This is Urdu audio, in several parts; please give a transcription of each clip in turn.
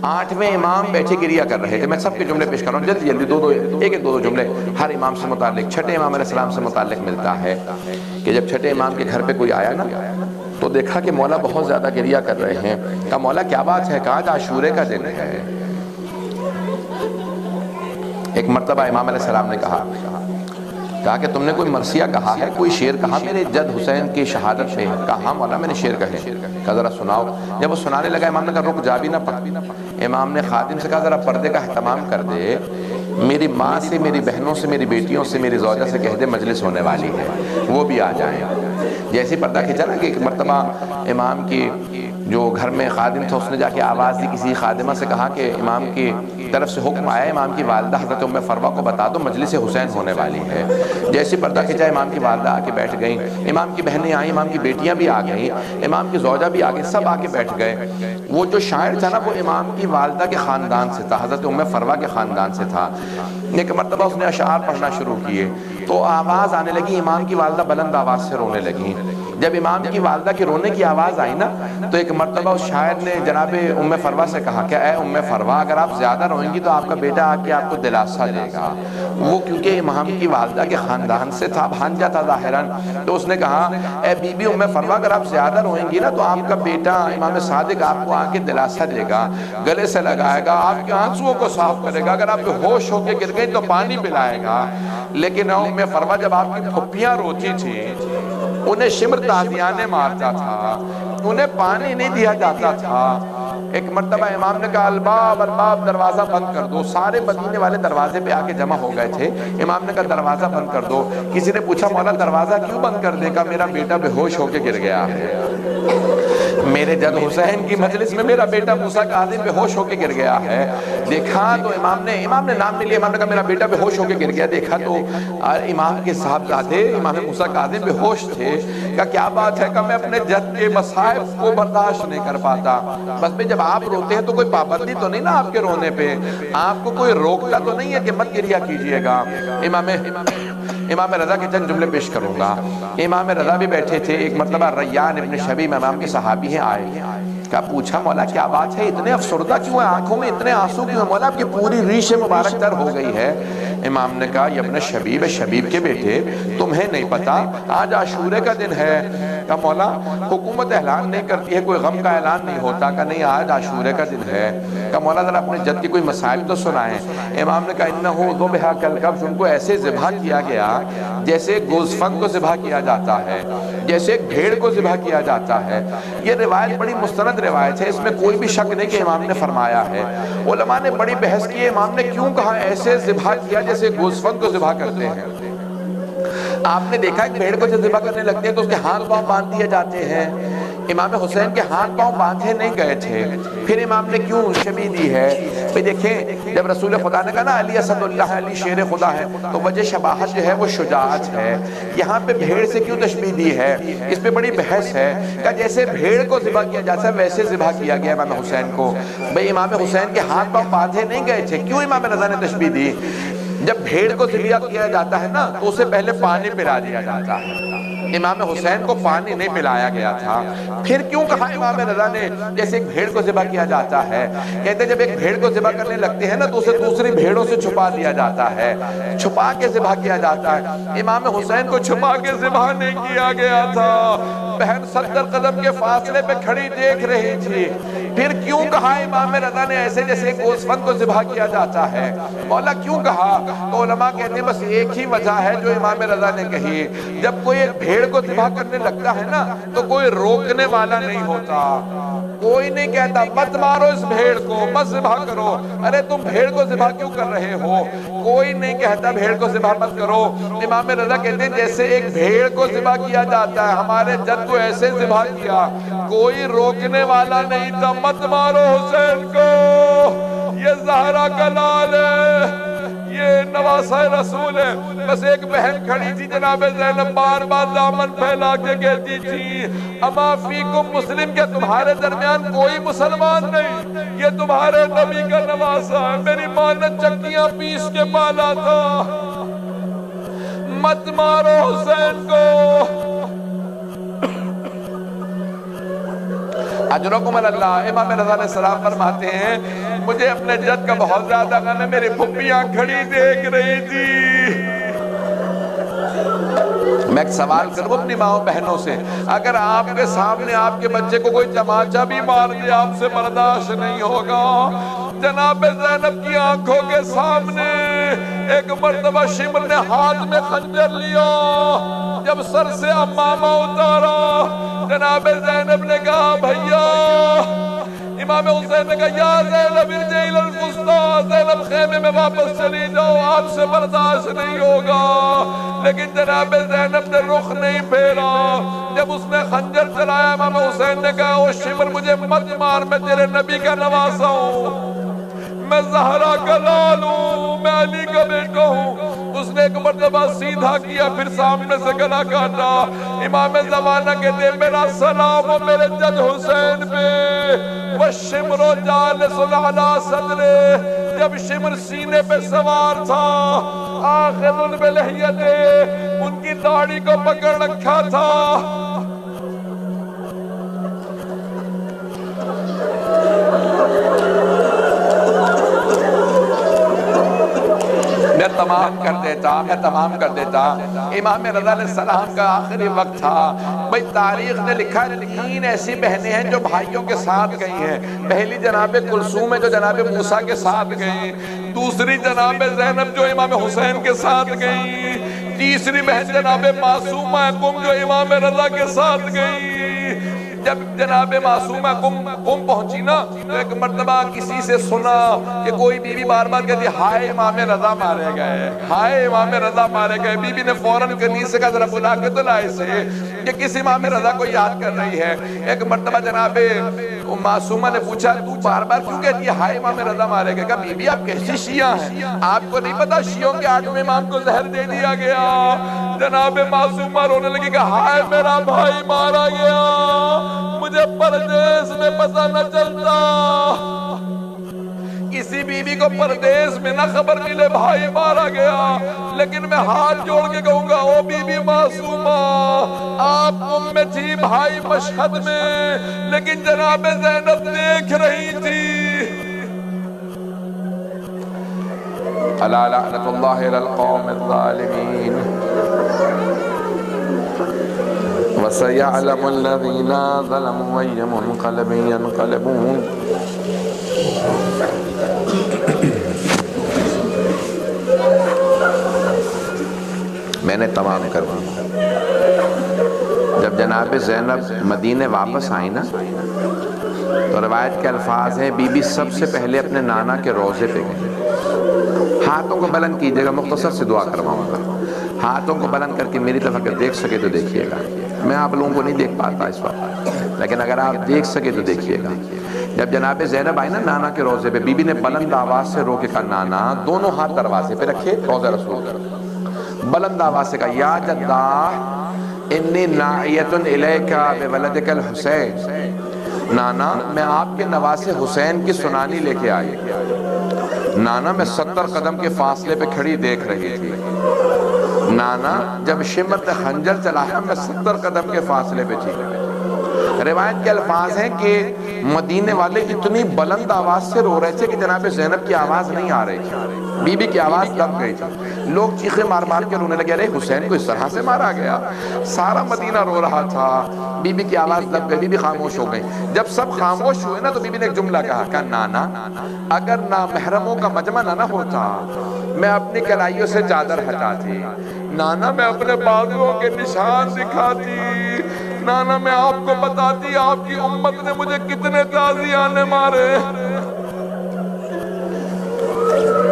8ویں امام بیٹھے گریہ کر رہے تھے. میں سب کے جملے پیش کر رہا ہوں جلدی جلدی، ایک دو جملے ہر امام سے متعلق. چھٹے امام علیہ السلام سے متعلق ملتا ہے کہ جب چھٹے امام کے گھر پہ کوئی آیا نا تو دیکھا کہ مولا بہت زیادہ گریہ کر رہے ہیں. کہا مولا کیا بات ہے؟ کہا آج عاشورے کا دن ہے. ایک مرتبہ امام علیہ السلام نے کہا کہ تم نے کوئی مرثیہ کہا ہے، کوئی شعر کہا میرے جد حسین کی شہادت پہ؟ کہا ہاں مولا میں نے شعر کہے. کہا ذرا سناؤ. جب وہ سنانے لگا امام نے کہا رک جا بھی نہ پڑھ. امام نے خادم سے کہا ذرا پردے کا اہتمام کر دے، میری ماں سے، میری بہنوں سے، میری بیٹیوں سے، میری زوجہ سے کہہ دے مجلس ہونے والی ہے، وہ بھی آ جائیں. جیسے پردہ کھینچا نا کہ ایک مرتبہ امام کی جو گھر میں خادم تھا اس نے جا کے آواز دی، کسی خادمہ سے کہا کہ امام کی طرف سے حکم آیا امام کی والدہ حضرت ام فروہ کو بتا دو مجلس حسین ہونے والی ہے. جیسے پردہ کھینچا امام کی والدہ آ کے بیٹھ گئیں، امام کی بہنیں آئیں، امام کی بیٹیاں بھی آ گئیں، امام کی زوجہ بھی آ گئی، سب آ کے بیٹھ گئے. وہ جو شاعر تھا نا وہ امام کی والدہ کے خاندان سے تھا، حضرت ام فروہ کے خاندان سے تھا. ایک مرتبہ اس نے اشعار پڑھنا شروع کیے تو آواز آنے لگی، امام کی والدہ بلند آواز سے رونے لگیں. جب امام کی والدہ کی رونے کی آواز آئی نا تو ایک مرتبہ اس شاعر نے جناب ام فروہ سے کہا کہ اے ام فروہ اگر آپ زیادہ روئیں گی تو آپ کا بیٹا آ کے آپ کو دلاسا دے گا. وہ کیونکہ امام کی والدہ کے خاندان سے تھا، بھانجا تھا ظاہراً، تو اس نے کہا اے بی بی ام فروہ اگر آپ زیادہ روئیں گی نا تو آپ کا بیٹا امام صادق آپ کو آ کے دلاسا دے گا، گلے سے لگائے گا، آپ کے آنسوؤں کو صاف کرے گا، اگر آپ کے ہوش ہو کے گر گئی تو پانی پلائے گا. لیکن ام فروہ جب آپ کی پھپھیاں روتی تھیں انہیں شمر تازیانے مارتا تھا، انہیں پانی نہیں دیا جاتا تھا. ایک مرتبہ امام نے کہا الباب الباب دروازہ بند کر دو. سارے مدینے والے دروازے پہ آ کے جمع ہو گئے تھے. امام نے کہا دروازہ بند کر دو. کسی نے پوچھا مولا دروازہ کیوں بند کر دے گا؟ میرا بیٹا بے ہوش ہو کے گر گیا ہے. میرے جد حسین کی مجلس میں میرا بیٹا موسیٰ کاظم بے ہوش ہو کے گر گیا ہے. دیکھا تو امام نے نام نہیں لیا، امام نے کہا میرا بیٹا بے ہوش ہو کے گر گیا. دیکھا تو امام کے صاحبزادے امام موسیٰ کاظم بے ہوش تھے. کہا کیا بات ہے؟ کہ میں اپنے جد کے مصائب کو برداشت نہیں کر پاتا. بس میں جب آپ روتے ہیں تو کوئی پابندی تو نہیں نا آپ کے رونے پہ، آپ کو کوئی روکتا تو نہیں ہے کہ مت گریہ کیجئے گا. امام رضا کے چند جملے پیش کروں گا. امام رضا بھی بیٹھے تھے. ایک مرتبہ ریان ابن شبیب امام کے صحابی ہیں آئے. کہا پوچھا مولا کیا بات ہے؟ اتنے افسردہ کیوں ہیں؟ آنکھوں میں اتنے آنسو کیوں ہیں؟ مولا آپ کی پوری ریش مبارک تر ہو گئی ہے. امام نے کہا یہ ابن شبیب شبیب کے بیٹے تمہیں نہیں پتا آج عاشورے کا دن ہے. کہا مولا حکومت اعلان نہیں کرتی ہے، کوئی غم کا اعلان نہیں ہوتا. کہا نہیں آج عاشورے کا دن ہے. کہا مولا ذرا اپنے جد کی کوئی مسائل تو سنائیں. امام نے کہا انہو ذبح کالکبش، ان کو ایسے ذبح کیا گیا جیسے گوزفند کو ذبح کیا جاتا ہے، جیسے ایک بھیڑ کو ذبح کیا جاتا ہے. یہ روایت بڑی مستند روایت ہے، اس میں کوئی بھی شک نہیں کہ امام نے فرمایا ہے. علماء نے بڑی بحث کی امام نے کیوں کہا ایسے ذبح کیا جیسے گوزفند کو ذبح کرتے ہیں. آپ نے دیکھا ایک بھیڑ کو جب ذبح کرنے لگتے ہیں تو اس کے ہاتھ پاؤں باندھ دیے جاتے ہیں. امام حسین کے ہاتھ پاؤں باندھے نہیں گئے تھے. پھر امام نے کیوں شبیہ دی ہے؟ پھر دیکھیں جب رسول خدا نے کہا نا علی اسد اللہ، علی شیر خدا ہے، تو وجہ شباہت جو ہے وہ شجاعت ہے. یہاں پہ بھیڑ سے کیوں تشبیہ دی ہے؟ اس پہ بڑی بحث ہے کہ جیسے بھیڑ کو ذبح کیا جاتا ہے ویسے ذبح کیا گیا امام حسین کو. بھئی امام حسین کے ہاتھ پاؤں باندھے نہیں گئے تھے. کیوں امام رضا نے تشبیہ دی؟ جب بھیڑ کو ذبح کیا جاتا ہے نا تو اسے پہلے پانی پلا دیا جاتا ہے. امام حسین کو پانی نہیں پلایا گیا تھا. پھر کیوں کہا امام رضا نے جیسے ایک بھیڑ کو ذبح کیا جاتا ہے؟ کہتے ہیں جب ایک بھیڑ کو ذبح کرنے لگتے ہیں نا تو اسے دوسری بھیڑوں سے چھپا دیا جاتا ہے، چھپا کے ذبح کیا جاتا ہے. امام حسین کو چھپا کے ذبح نہیں کیا گیا تھا. بہن 70 قدم کے فاصلے پہ کھڑی دیکھ رہی تھی. پھر کیوں کہا امام رضا نے ایسے جیسے گوزفند کو ذبح کیا جاتا ہے؟ مولا کیوں کہا؟ تو علماء کہتے ہیں بس ایک ہی وجہ ہے جو امام رضا نے کہی. جب کوئی ایک بھیڑ کو ذبح کرنے لگتا ہے نا تو کوئی روکنے والا نہیں ہوتا. کوئی نہیں کہتا مت مارو اس بھیڑ کو، مت ذبح کرو، ارے تم بھیڑ کو ذبح کیوں کر رہے ہو؟ کوئی نہیں کہتا بھیڑ کو ذبح مت کرو. امام رضا کہتے ہیں جیسے ایک بھیڑ کو ذبح کیا جاتا ہے ہمارے جد کو ایسے ذبح کیا، کوئی روکنے والا نہیں تھا. مت مارو حسین کو، یہ زہرا کا لال ہے، یہ نواسہ رسول ہے. بس ایک بہن کھڑی تھی جناب زینب بار بار دامن پھیلا کے کہتی تھی اما فیکم مسلم، کہ تمہارے درمیان کوئی مسلمان نہیں، یہ تمہارے نبی کا نواسہ ہے. میری ماں نے چکیاں پیس کے پالا تھا. مت مارو حسین کو. اجرکم اللہ۔ امام رضا علیہ السلام فرماتے ہیں مجھے اپنے جد کا بہت زیادہ غم ہے، میری پھپھیاں کھڑی دیکھ رہی تھی۔ میں ایک سوال کروں اپنی ماؤں بہنوں سے، اگر آپ کے سامنے آپ کے بچے کو کوئی تماچا بھی مار دے آپ سے برداشت نہیں ہوگا؟ جناب زینب کی آنکھوں کے سامنے ایک مرتبہ شمر نے ہاتھ میں خنجر لیا، جب سر سے امامہ اتارا جناب زینب نے کہا بھیا، امام حسین نے کہا یا زینب ارجعی الی الفسطیٰ، زینب خیمے میں واپس چلی جاؤ، آپ سے برداشت نہیں ہوگا۔ لیکن جناب زینب نے رخ نہیں پھیرا۔ جب اس نے خنجر چلایا امام حسین نے کہا او شمر مجھے مت مار، میں تیرے نبی کا نواسا ہوں، میں زہرا کا لال ہوں، میں علی کا بیٹا ہوں۔ اس نے ایک مرتبہ سیدھا کیا پھر سامنے سے گلا کاٹا۔ امام زمانہ کہتے ہیں میرا سلام ہو میرے جد حسین پہ، وَالشِّمْرُ جَالِسٌ عَلَىٰ صَدْرِهِ، جب شمر سینے پہ سوار تھا، آخذ بِلِحْيَتِهِ، ان کی داڑھی کو پکڑ رکھا تھا۔ میں تمام کر دیتا۔ امام رضا علیہ السلام کا آخری وقت تھا۔ بھئی تاریخ نے لکھا 3 ایسی بہنیں ہیں جو بھائیوں کے ساتھ گئی ہیں۔ پہلی جناب کلثوم ہے جو جناب موسیٰ کے ساتھ گئی، دوسری جناب زینب جو امام حسین کے ساتھ گئی، تیسری بہن جناب معصومہ قم جو امام رضا کے ساتھ گئی۔ جب جناب معصومہ قم پہنچی نا تو ایک مرتبہ کسی سے سنا کہ کوئی بی بی بار بار کہتی ہائے امام رضا مارے گئے، ہائے امام رضا مارے گئے۔ بی بی نے فوراً کنیز سے کہا ذرا بلا کے تو لائے سے کہ کس امام رضا کو یاد کر رہی ہے۔ ایک مرتبہ جناب معصومہ نے پوچھا تو بار بار کیوں کہتی ہے ہائے امام رضا مارے گئے؟ کہا بی بی آپ کیسی شیعہ ہیں، آپ کو نہیں پتا شیعوں کے 8ویں امام کو زہر دے دیا گیا۔ جناب معصومہ رونے لگی کہ ہائے میرا بھائی مارا گیا، مجھے پردیس میں پتہ نہ چلتا، کسی بی بی کو پردیس میں نہ خبر ملے بھائی مارا گیا۔ لیکن میں ہاتھ جوڑ کے کہوں گا او بی بی معصومہ، آپ ام میں تھی بھائی مشہد میں، لیکن جناب زینب دیکھ رہی تھی۔ الا لعنت اللہ علی القوم الظالمین وَسَيَعْلَمُ الَّذِينَ ظَلَمُوا أَيَّ مُنْقَلَبٍ يَنْقَلِبُونَ۔ میں نے تمام کر دیا۔ جب جناب زینب مدینے واپس آئی نا تو روایت کے الفاظ ہیں بی بی سب سے پہلے اپنے نانا کے روضے پہ گئی۔ ہاتھوں کو بلند کیجئے گا، مختصر سے دعا کرواؤں گا، ہاتھوں کو بلند کر کے میری طرف اگر دیکھ سکے تو دیکھیے گا۔ میں آپ لوگوں کو نہیں دیکھ پاتا اس وقت، لیکن اگر آپ دیکھ سکے تو دیکھیے گا۔ جب جناب زینب آئی نا نانا کے روضے پہ، بی بی نے بلند آواز سے رو کے کہا نانا، دونوں ہاتھ دروازے پہ رکھے، روضہ رسول کر، بلند آواز سے کہا یا جدہ انی ناعیت الیک بولدک الحسین، نانا میں آپ کے نواسے حسین کی سنانی لے کے آئی۔ نانا میں 70 قدم کے فاصلے پہ کھڑی دیکھ رہی تھی۔ نانا جب شمر نے خنجر چلایا میں 70 قدم کے فاصلے پہ تھی۔ روایت کے الفاظ ہیں کہ مدینے والے اتنی بلند آواز سے رو رہے تھے کہ جناب زینب کی آواز نہیں آ رہی تھی، بی بی کی آواز دب گئی تھی۔ لوگ چیخے مار مار کے رونے لگے، ارے حسین کو اس طرح سے مارا گیا۔ سارا مدینہ رو رہا تھا، بی بی کی آواز دب گئی، بی بی خاموش ہو گئی۔ جب سب خاموش ہوئے نا تو بی بی نے ایک جملہ کہا نانا اگر نامحرموں کا مجمع نہ ہوتا میں اپنی کلائیوں سے چادر ہٹاتی، نانا میں اپنے بازوؤں کے نشان دکھاتی، نانا میں آپ کو بتاتی آپ کی امت نے مجھے کتنے تازیانے مارے۔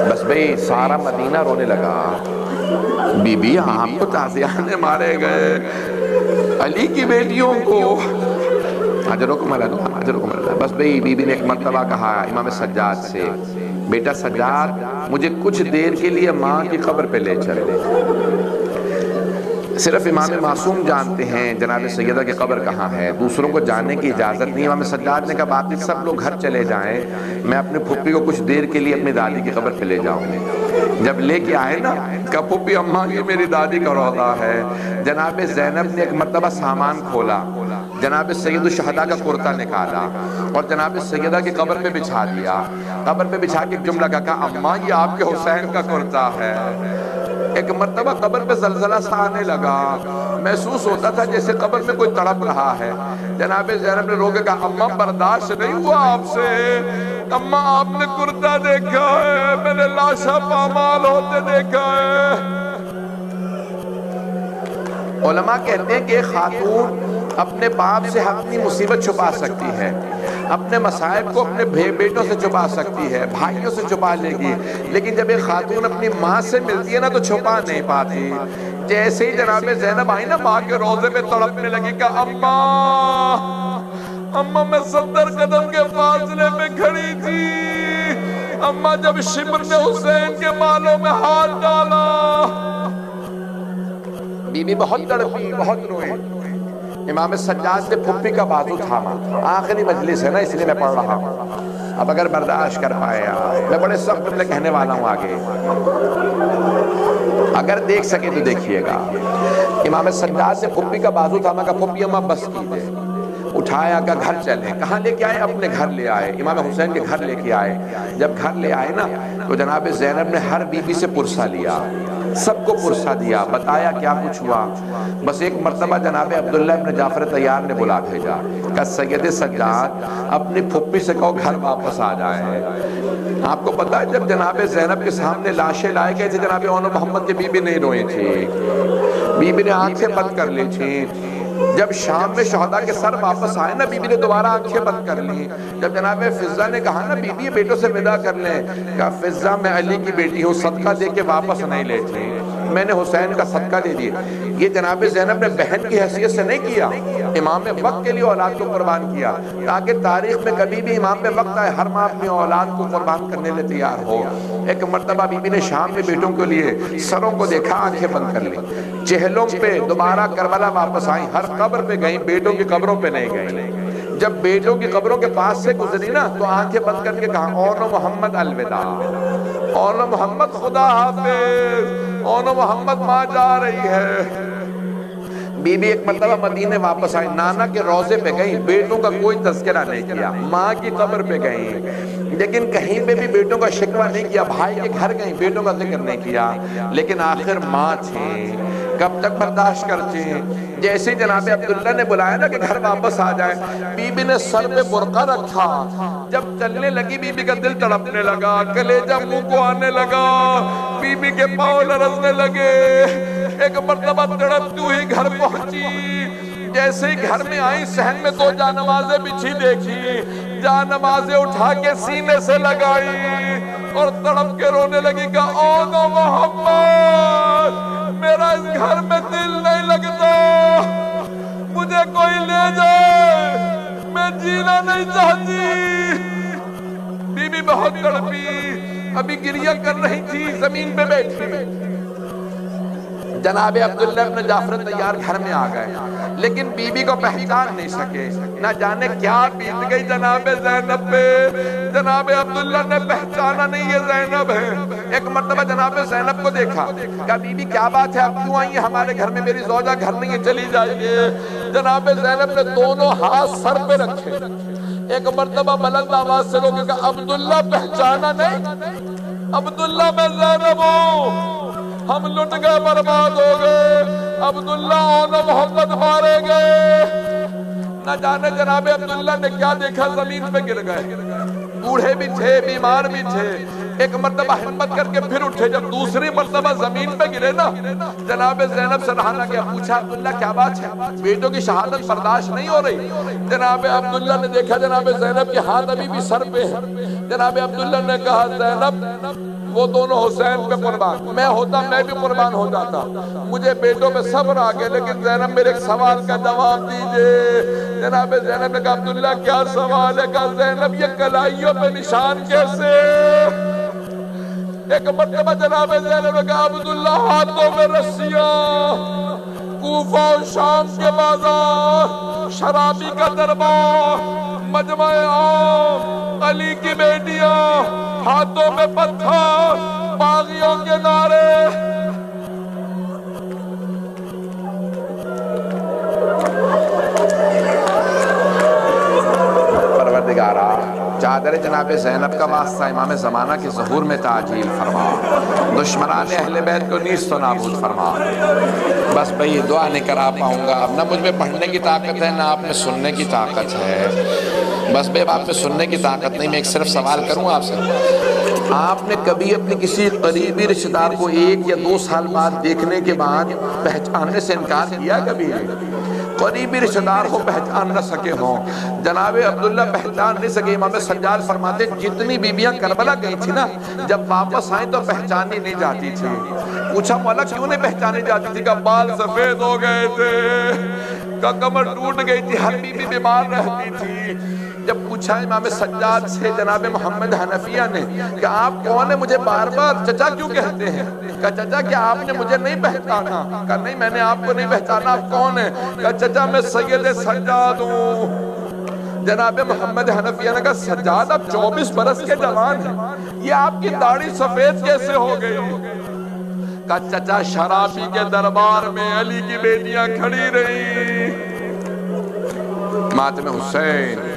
بس بھئی سارا مدینہ رونے لگا، بی بی آپ کو تازیانے مارے گئے، علی کی بیٹیوں کو اجرکم اللہ، اجرکم اللہ۔ بس بھئی بی بی نے ایک مرتبہ کہا امام سجاد سے، بیٹا سجاد مجھے کچھ دیر کے لیے ماں کی قبر پہ لے چلے۔ صرف امام معصوم جانتے ہیں جناب سیدہ کی قبر کہاں ہے، دوسروں کو جاننے کی اجازت نہیں۔ امام سجاد نے کہا باقی سب لوگ گھر چلے جائیں، میں اپنے پھپھی کو کچھ دیر کے لیے اپنی دادی کی قبر پہ لے جاؤں۔ جب لے کے آئے نا کہا پھپھی اماں یہ میری دادی کا روضہ ہے۔ جناب زینب نے ایک مرتبہ سامان کھولا، جناب سید الشہداء کا کرتا نکالا اور جناب سیدہ کی قبر پہ بچھا دیا. قبر پہ بچھا کے ایک جملہ کہا اماں یہ آپ کے حسین کا کرتا ہے. ایک مرتبہ قبر پہ زلزلہ سا آنے لگا, محسوس ہوتا تھا جیسے قبر میں کوئی تڑپ رہا ہے. جناب زینب نے رو کے کہا اماں برداشت نہیں ہوا آپ سے, اماں آپ نے کرتا دیکھا ہے, میں نے لاشا پامال ہوتے دیکھا ہے. علماء کہتے ہیں کہ ایک خاتون اپنے باپ سے اپنی مصیبت چھپا سکتی ہے, اپنے مصائب کو اپنے بیٹوں سے چھپا سکتی ہے, بھائیوں سے چھپا لے گی, لیکن جب ایک خاتون اپنی ماں سے ملتی ہے نا تو چھپا نہیں پاتی. جیسے ہی جناب زینب آئی نا ماں کے روضے پہ تڑپنے لگی کہ اماں اماں میں 70 قدم کے فاصلے میں کھڑی تھی, اماں جب شبر نے حسین کے بالوں میں ہاتھ ڈالا. بی بی بہت تڑپی, بہت روئی. امام سجاد نے پھپھی کا بازو تھاما. آخری مجلس ہے نا اس لیے میں پڑھ رہا ہوں, اب اگر برداشت کر پائے میں بڑے سخت میں کہنے والا ہوں آگے, اگر دیکھ سکے تو دیکھیے گا. امام سجاد نے پھپھی کا بازو تھاما کہ پھپھی اماں بس کیجئے. اٹھایا کہ گھر چلیں. کہاں لے کے آئے؟ اپنے گھر لے آئے, امام حسین کے گھر لے کے آئے. جب گھر لے آئے نا تو جناب زینب نے ہر بی بی سے پرسہ لیا, سب کو پرسہ دیا, بتایا کیا کچھ ہوا. بس ایک مرتبہ جناب عبداللہ ابن جعفر طیار نے بلا بھیجا کہ سید سجاد اپنی پھپھی سے کہو گھر واپس آ جائیں. آپ کو پتا ہے جب جناب زینب کے سامنے لاشیں لائے گئے تھے, جناب اون محمد کی بی بی نہیں روئی تھی, بی بی نے آنکھیں بند کر لی تھی. جب شام میں شہداء کے سر واپس آئے نا بی بی نے دوبارہ آنکھیں بند کر لی. جب جناب فضہ نے کہا نا بی بی بیٹوں سے ودا کر لیں, کہا فضہ میں علی کی بیٹی ہوں, صدقہ دے کے واپس نہیں لیتی, میں نے حسین کا صدقہ دے دیا. یہ جناب زینب نے بہن کی حیثیت سے نہیں کیا, امام وقت کے لیے اولاد کو قربان کیا تاکہ تاریخ میں کبھی بھی امام پہ وقت آئے ہر ماں اپنی اولاد کو قربان کرنے لئے تیار ہو. ایک مرتبہ بی بی نے شام میں بیٹوں کے لیے سروں کو دیکھا, آنکھیں بند کر لی. چہلوں پہ دوبارہ کربلا واپس آئیں, ہر قبر پہ گئیں, بیٹوں کی قبروں پہ نہیں گئیں. جب بیٹوں کی قبروں کے پاس سے گزری نا تو آنکھیں بند کر کے کہا اون محمد الوداع, اون محمد خدا حافظ, اون محمد ماں جا رہی ہے. بی بی ایک مرتبہ مدینے واپس آئی, نانا کے روضے پہ گئیں, بیٹوں کا کوئی تذکرہ نہیں کیا. ماں کی قبر پہ گئیں لیکن کہیں پہ بھی بیٹوں کا شکوہ نہیں کیا. بھائی کے گھر گئیں, بیٹوں کا ذکر نہیں کیا, لیکن آخر ماں تھیں, کب تک برداشت کرتے ہیں. جیسے جناب عبداللہ نے بلایا نا کہ گھر واپس آ جائیں, بی بی نے سر پہ برقع رکھا. جب چلنے لگی بی بی کا دل تڑپنے لگا, کلیجہ منہ کو آنے لگا, بی بی کے پاؤں لرزنے لگے. ایک مرتبہ تڑپتی ہوئی گھر پہنچی, جیسے ہی گھر میں آئی صحن میں تو جا نمازیں بچھی دیکھی, جا نمازیں اٹھا کے سینے سے لگائی اور تڑپ کے رونے لگی کہ اون محمد میرا اس گھر میں دل نہیں لگتا, مجھے کوئی لے جائے, میں جینا نہیں چاہتی. بی بی بہت تڑپی, ابھی گریہ کر رہی تھی, زمین پہ بیٹھی. جناب عبداللہ ابن جعفر طیار گھر میں آ گئے, لیکن بی بی کو پہچان نہیں سکے. نہ جانے کیا بیت گئی جناب زینب پہ, جناب عبداللہ نے پہچانا نہیں یہ زینب ہے. ایک مرتبہ جناب زینب کو دیکھا, کہا بی بی کیا بات ہے, اب کیوں آئی ہیں ہمارے گھر میں, میری زوجہ گھر نہیں ہے, چلی جائیے. جناب زینب نے دونوں ہاتھ سر پہ رکھے. ایک مرتبہ بلند آواز سے لوگوں کہا عبداللہ پہچانا نہیں, عبداللہ میں زینب ہوں, ہم لٹ گئے, برباد ہو گئے, عبداللہ اون محمد مارے گئے. نہ جانے جناب عبداللہ نے کیا دیکھا, زمین پہ گر گئے. بوڑھے بھی تھے, بیمار بھی تھے. ایک مرتبہ ہمت کر کے پھر اٹھے. جب دوسری مرتبہ زمین پہ گرے نا, جناب زینب سے رہا نہ گیا. پوچھا عبداللہ کیا بات ہے, بیٹوں کی شہادت برداشت نہیں ہو رہی. جناب عبداللہ نے دیکھا جناب زینب کے ہاتھ ابھی بھی سر پہ ہیں. جناب عبداللہ نے کہا زینب وہ دونوں حسین پہ قربان, میں ہوتا میں بھی قربان ہو جاتا, مجھے بیٹوں پہ صبر آگے, لیکن زینب میرے ایک سوال کا جواب دیجئے. جناب زینب نے کہا عبداللہ کیا سوال ہے, کہا زینب یہ کلائیوں پہ نشان کیسے. ایک مرتبہ جناب زینب نے کہا عبداللہ ہاتھوں میں رسیاں, کوفہ و شام کے بازار, شرابی کا دربار, مجمع عام, علی کی بیٹیاں, ہاتھوں میں پتھر, باغیوں کے نعرے. چادر جناب زینب کا واسطہ امام زمانہ کے ظہور میں تعجیل فرما، دشمنان اہل بیت کو نیست و نابود فرما۔ بس بھئی یہ دعا نہیں کرا پاؤں گا، اب نہ مجھ میں پڑھنے کی طاقت ہے نہ آپ میں سننے کی طاقت ہے، بس بے آپ میں سننے کی طاقت نہیں۔ میں ایک صرف سوال کروں آپ سے، آپ نے کبھی اپنے کسی قریبی رشتہ دار کو 1 یا 2 سال بعد دیکھنے کے بعد پہچاننے سے انکار کیا کبھی؟ قریبی رشتہ دار کو پہچان نہ سکے ہوں، جناب عبداللہ پہچان نہیں سکے۔ امام سجاد فرماتے جتنی بیبیاں کربلا گئی تھی نا، جب واپس آئیں تو پہچانی نہیں جاتی تھی۔ پوچھا مولا کیوں نہیں پہچانی جاتی تھی؟ کہ بال سفید ہو گئے تھے، کہ کمر ٹوٹ گئی تھی، ہر بیوی بیمار رہتی تھی۔ جب پوچھا امام سجاد سے جناب محمد حنفیہ نے کہ آپ کون ہیں، مجھے بار بار چچا کیوں کہتے ہیں؟ کہا چچا کیا آپ نے مجھے نہیں پہچانا؟ کہا نہیں میں نے آپ کو نہیں پہچانا، آپ کون ہیں؟ کہا چچا میں سید سجاد ہوں۔ جناب محمد حنفیہ نے کہا سجاد آپ 24 برس کے جوان ہیں، یہ آپ کی داڑھی سفید کیسے ہو گئی؟ کہا چچا شرابی کے دربار میں علی کی بیٹیاں کھڑی رہی، ماتم حسین